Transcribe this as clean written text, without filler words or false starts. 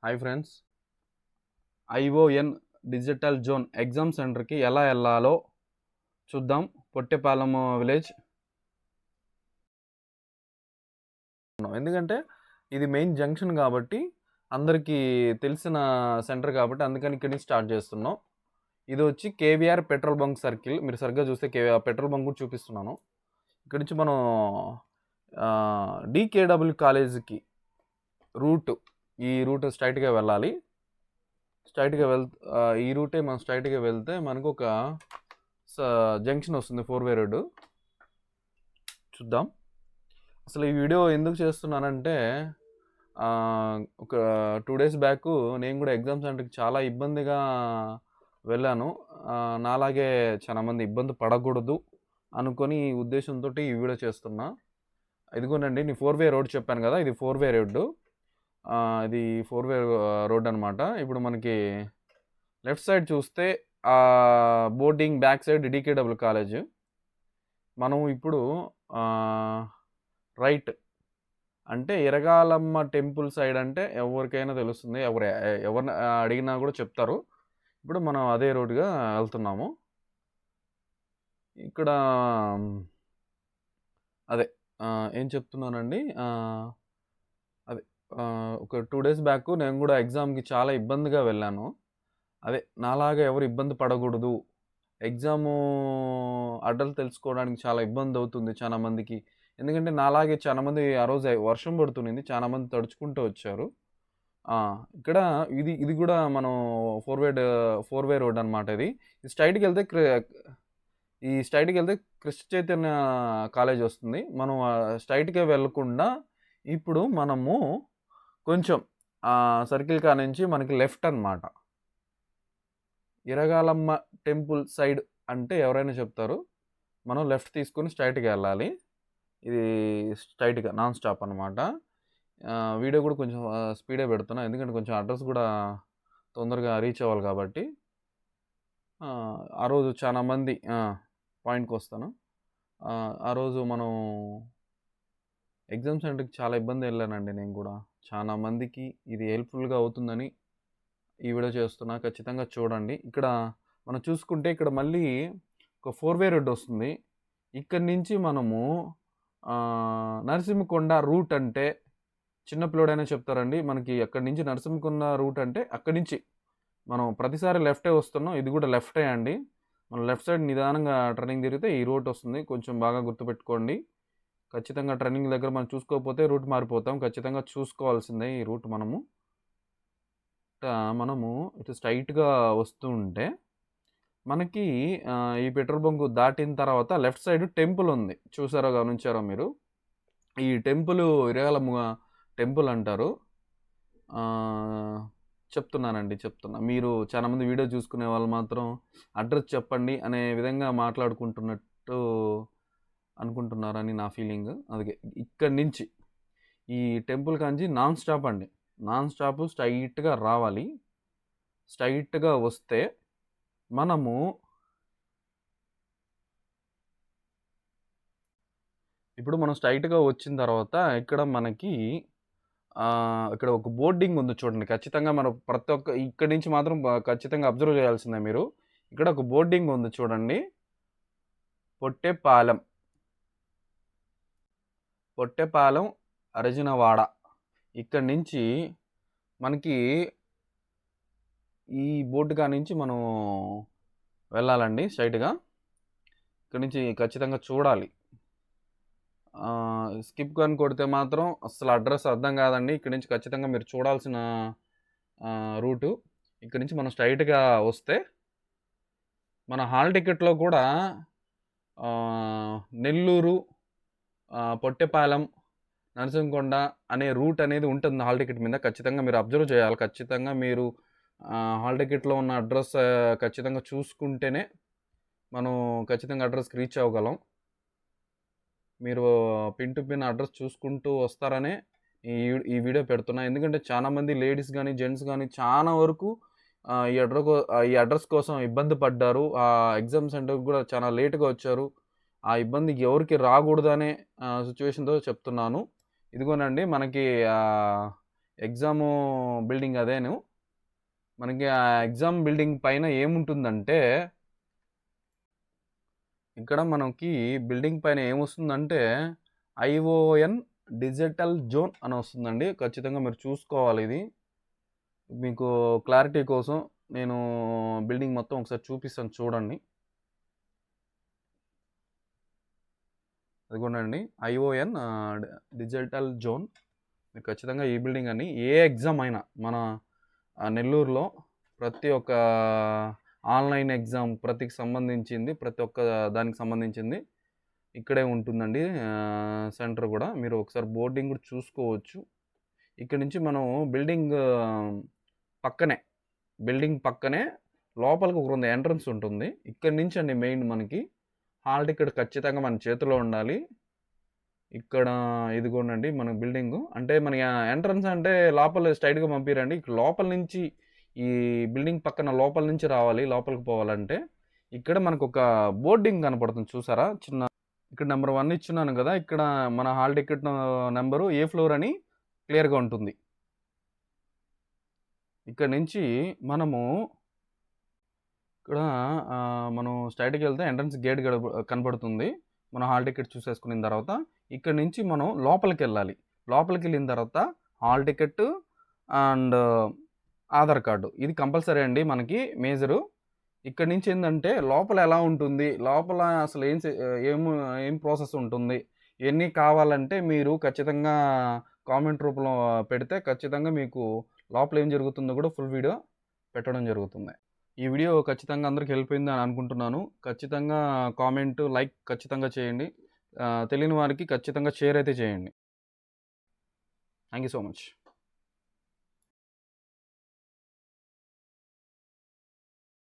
Hi friends, ION digital zone exam సెంటర్కి ఎలా వెళ్ళాలో చూద్దాం. పొట్టేపాలెం విలేజ్. ఎందుకంటే ఇది మెయిన్ జంక్షన్ కాబట్టి అందరికీ తెలిసిన సెంటర్ కాబట్టి అందుకని ఇక్కడి నుంచి స్టార్ట్ చేస్తున్నాం. ఇది వచ్చి కేవీఆర్ పెట్రోల్ బంక్ సర్కిల్. మీరు సరిగ్గా చూస్తే పెట్రోల్ బంక్ కూడా చూపిస్తున్నాను. ఇక్కడి నుంచి మనం డికేడబ్ల్యూ కాలేజీకి ఈ రూట్ స్ట్రైట్గా వెళ్ళాలి. ఈ రూటే మనం స్ట్రైట్గా వెళ్తే మనకు ఒక జంక్షన్ వస్తుంది, 4-వే రోడ్డు. చూద్దాం. అసలు ఈ వీడియో ఎందుకు చేస్తున్నానంటే ఒక 2 డేస్ బ్యాక్ నేను కూడా ఎగ్జామ్ సెంటర్కి చాలా ఇబ్బందిగా వెళ్ళాను. నాలాగే చాలామంది ఇబ్బంది పడకూడదు అనుకొని ఈ ఉద్దేశంతో ఈ వీడియో చేస్తున్నా. ఇదిగోనండి, నేను 4-వే రోడ్ చెప్పాను కదా, ఇది 4-వే రోడ్డు. ఇది 4-వే రోడ్ అనమాట. ఇప్పుడు మనకి లెఫ్ట్ సైడ్ చూస్తే boarding back side DKW college. మనం ఇప్పుడు రైట్ అంటే ఇరగాలమ్మ టెంపుల్ సైడ్ అంటే ఎవరికైనా తెలుస్తుంది, ఎవరిని అడిగినా కూడా చెప్తారు. ఇప్పుడు మనం అదే రోడ్డుగా వెళ్తున్నాము. ఇక్కడ అదే ఏం చెప్తున్నానండి, అదే ఒక 2 డేస్ బ్యాక్ నేను కూడా ఎగ్జామ్కి చాలా ఇబ్బందిగా వెళ్ళాను. అదే నాలాగా ఎవరు ఇబ్బంది పడకూడదు, ఎగ్జాము అడ్రస్ తెలుసుకోవడానికి చాలా ఇబ్బంది అవుతుంది చాలామందికి. ఎందుకంటే నాలాగే చాలామంది ఆ రోజు వర్షం పడుతుంది, చాలామంది తడుచుకుంటూ వచ్చారు. ఇక్కడ ఇది కూడా మనం 4-వే రోడ్ అనమాట. ఇది స్ట్రైట్కి వెళ్తే కృష్ణ చైతన్య కాలేజ్ వస్తుంది. మనం స్ట్రైట్గా వెళ్ళకుండా ఇప్పుడు మనము కొంచెం సర్కిల్ కా నుంచి మనకి లెఫ్ట్ అనమాట. ఇరగాలమ్మ టెంపుల్ సైడ్ అంటే ఎవరైనా చెప్తారు. మనం లెఫ్ట్ తీసుకొని స్ట్రైట్గా వెళ్ళాలి. ఇది స్ట్రైట్గా నాన్ స్టాప్ అనమాట. వీడియో కూడా కొంచెం స్పీడే పెడుతున్నా, ఎందుకంటే కొంచెం అడ్రస్ కూడా తొందరగా రీచ్ అవ్వాలి కాబట్టి. ఆ రోజు చాలామంది పాయింట్కి వస్తాను. ఆ రోజు మనం ఎగ్జామ్ సెంటర్కి చాలా ఇబ్బంది వెళ్ళానండి. నేను కూడా చాలా మందికి ఇది హెల్ప్ఫుల్గా అవుతుందని ఈ వీడియో చేస్తున్నా. ఖచ్చితంగా చూడండి. ఇక్కడ మనం చూసుకుంటే ఇక్కడ మళ్ళీ ఒక 4-వే రోడ్ వస్తుంది. ఇక్కడి నుంచి మనము నరసింహకొండ రూట్ అంటే చిన్నపిల్లడైనా చెప్తారండి. మనకి అక్కడి నుంచి నరసింహకొండ రూట్ అంటే అక్కడి నుంచి మనం ప్రతిసారి లెఫ్టే వస్తున్నాం. ఇది కూడా లెఫ్టే అండి. మనం లెఫ్ట్ సైడ్ నిదానంగా టర్నింగ్ తిరిగితే ఈ రూట్ వస్తుంది. కొంచెం బాగా గుర్తుపెట్టుకోండి. ఖచ్చితంగా టర్నింగ్ దగ్గర మనం చూసుకోకపోతే రూట్ మారిపోతాం. ఖచ్చితంగా చూసుకోవాల్సిందే ఈ రూట్. మనము ఇటు స్ట్రైట్గా వస్తూ ఉంటే మనకి ఈ పెట్రోల్ బంక్ దాటిన తర్వాత లెఫ్ట్ సైడ్ టెంపుల్ ఉంది. గమనించారో మీరు? ఈ టెంపుల్ ఇరగాలమ్మ టెంపుల్ అంటారు. చెప్తున్నా. మీరు చాలామంది వీడియో చూసుకునే వాళ్ళు మాత్రం అడ్రస్ చెప్పండి అనే విధంగా మాట్లాడుకుంటున్నట్టు అనుకుంటున్నారని నా ఫీలింగ్. అందుకే ఇక్కడి నుంచి ఈ టెంపుల్ కాంచి నాన్ స్టాప్ అండి. నాన్ స్టాప్ స్ట్రైట్గా రావాలి. స్ట్రైట్గా వస్తే మనము ఇప్పుడు మనం స్ట్రైట్గా వచ్చిన తర్వాత ఇక్కడ మనకి ఇక్కడ ఒక బోర్డింగ్ ఉంది చూడండి. ఖచ్చితంగా మనం ప్రతి ఒక్క ఇక్కడి నుంచి మాత్రం ఖచ్చితంగా అబ్జర్వ్ చేయాల్సిందే మీరు. ఇక్కడ ఒక బోర్డింగ్ ఉంది చూడండి, పొట్టేపాలెం అరజినవాడ. ఇక్కడి నుంచి మనకి ఈ బోర్డు కా నుంచి మనం వెళ్ళాలండి స్ట్రైట్గా. ఇక్కడి నుంచి ఖచ్చితంగా చూడాలి. స్కిప్ కానీ కొడితే మాత్రం అసలు అడ్రస్ అర్థం కాదండి. ఇక్కడి నుంచి ఖచ్చితంగా మీరు చూడాల్సిన రూటు. ఇక్కడి నుంచి మనం స్ట్రైట్గా వస్తే మన హాల్ టికెట్లో కూడా నెల్లూరు, పొట్టేపాలెం, నరసింహకొండ అనే రూట్ అనేది ఉంటుంది హాల్ టికెట్ మీద. ఖచ్చితంగా మీరు అబ్జర్వ్ చేయాలి. ఖచ్చితంగా మీరు హాల్ టికెట్లో ఉన్న అడ్రస్ ఖచ్చితంగా చూసుకుంటేనే మనం ఖచ్చితంగా అడ్రస్కి రీచ్ అవ్వగలం. మీరు పిన్ టు పిన్ అడ్రస్ చూసుకుంటూ వస్తారనే ఈ వీడియో పెడుతున్నా. ఎందుకంటే చాలామంది లేడీస్ కానీ జెంట్స్ కానీ చాలా వరకు ఈ అడ్రస్ కోసం ఇబ్బంది పడ్డారు. ఎగ్జామ్ సెంటర్కి కూడా చాలా లేట్గా వచ్చారు. ఆ ఇబ్బంది ఎవరికి రాకూడదనే సిచ్యువేషన్తో చెప్తున్నాను. ఇదిగోనండి, మనకి ఎగ్జాము బిల్డింగ్ అదేను. మనకి ఆ ఎగ్జామ్ బిల్డింగ్ పైన ఏముంటుందంటే, ఇక్కడ మనకి బిల్డింగ్ పైన ఏమొస్తుందంటే, ఐఓఎన్ డిజిటల్ జోన్ అని వస్తుందండి. ఖచ్చితంగా మీరు చూసుకోవాలి ఇది. మీకు క్లారిటీ కోసం నేను బిల్డింగ్ మొత్తం ఒకసారి చూపిస్తాను చూడండి. అదిగోనండి ఐఓఎన్ డిజిటల్ జోన్. మీరు ఖచ్చితంగా ఈ బిల్డింగ్ అని ఏ ఎగ్జామ్ అయినా మన నెల్లూరులో ప్రతి ఒక్క ఆన్లైన్ ఎగ్జామ్ ప్రతికి సంబంధించింది, ప్రతి ఒక్క దానికి సంబంధించింది ఇక్కడే ఉంటుందండి. సెంటర్ కూడా మీరు ఒకసారి బోర్డింగ్ కూడా చూసుకోవచ్చు. ఇక్కడ నుంచి మనం బిల్డింగ్ పక్కనే బిల్డింగ్ పక్కనే లోపలికి ఒక 2 ఎంట్రన్స్ ఉంటుంది. ఇక్కడ నుంచి అండి మెయిన్ మనకి హాల్ టికెట్ ఖచ్చితంగా మన చేతిలో ఉండాలి. ఇక్కడ ఇదిగోనండి మన బిల్డింగు. అంటే మన ఎంట్రన్స్ అంటే లోపల స్ట్రైట్‌గా పంపియరండి. ఇక్కడ లోపల నుంచి ఈ బిల్డింగ్ పక్కన లోపల నుంచి రావాలి. లోపలికి పోవాలంటే ఇక్కడ మనకొక బోర్డింగ్ కనపడుతుంది చూసారా? చిన్న ఇక్కడ నెంబర్ 1 ఇచ్చున్నాను కదా! ఇక్కడ మన హాల్ టికెట్ నెంబరు ఏ ఫ్లోర్ అని క్లియర్‌గా ఉంటుంది. ఇక్కడ నుంచి మనము ఇక్కడ మనం స్ట్రెయిట్‌గెళ్తే ఎంట్రన్స్ గేట్ కనపడుతుంది. మనం హాల్ టికెట్ చూసేసుకున్న తర్వాత ఇక్కడ నుంచి మనం లోపలికెళ్ళాలి. లోపలికెళ్ళిన తర్వాత hall ticket and Aadhaar card ఇది కంపల్సరీ అండి మనకి మేజరు. ఇక్కడి నుంచి ఏందంటే లోపల ఎలా ఉంటుంది? లోపల అసలు ఏం ప్రాసెస్ ఉంటుంది? ఇయన్నీ కావాలంటే మీరు ఖచ్చితంగా కామెంట్ రూపంలో పెడితే ఖచ్చితంగా మీకు లోపల ఏం జరుగుతుందో కూడా ఫుల్ వీడియో పెట్టడం జరుగుతుంది. ఈ వీడియో ఖచ్చితంగా అందరికి హెల్ప్ అయిందని అనుకుంటున్నాను. ఖచ్చితంగా కామెంట్, లైక్ ఖచ్చితంగా చేయండి. తెలియని వారికి ఖచ్చితంగా షేర్ అయితే చేయండి. Thank you so much.